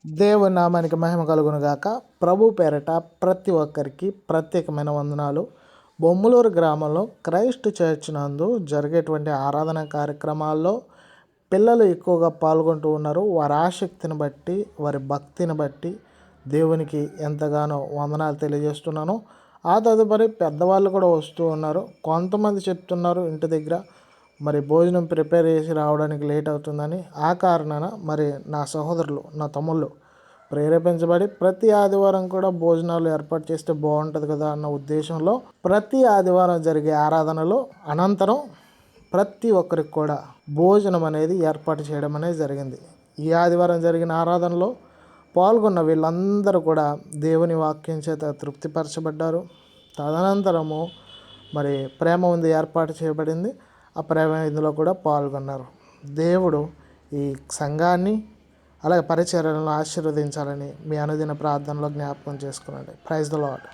దేవుని నామానికి మహిమ కలుగును గాక. ప్రభు పేరట ప్రతి ఒక్కరికి ప్రత్యేకమైన వందనాలు. బొమ్మలూరు గ్రామంలో క్రైస్ట్ చర్చ్ నందు జరిగేటువంటి ఆరాధన కార్యక్రమాల్లో పిల్లలు ఎక్కువగా పాల్గొంటూ ఉన్నారు. వారి ఆసక్తిని బట్టి, వారి భక్తిని బట్టి దేవునికి ఎంతగానో వందనాలు తెలియజేస్తున్నాను. ఆ తదుపరి పెద్దవాళ్ళు కూడా వస్తూ ఉన్నారు. కొంతమంది చెప్తున్నారు ఇంటి దగ్గర మరి భోజనం ప్రిపేర్ చేసి రావడానికి లేట్ అవుతుందని. ఆ కారణాన మరి నా సహోదరులు, నా తమ్ముళ్ళు ప్రేరేపించబడి ప్రతి ఆదివారం కూడా భోజనాలు ఏర్పాటు చేస్తే బాగుంటుంది కదా అన్న ఉద్దేశంలో ప్రతి ఆదివారం జరిగే ఆరాధనలో అనంతరం ప్రతి ఒక్కరికి కూడా భోజనం అనేది ఏర్పాటు చేయడం అనేది జరిగింది. ఈ ఆదివారం జరిగిన ఆరాధనలో పాల్గొన్న వీళ్ళందరూ కూడా దేవుని వాక్యం చేత తృప్తిపరచబడ్డారు. తదనంతరము మరి ప్రేమ ఉంది ఏర్పాటు చేయబడింది. ఆ ప్రేమ ఇందులో కూడా పాల్గొన్నారు. దేవుడు ఈ సంఘాన్ని అలాగే పరిచర్యలను ఆశీర్వదించాలని మీ అనుదిన ప్రార్థనలో జ్ఞాపకం చేసుకునండి. Praise the lord.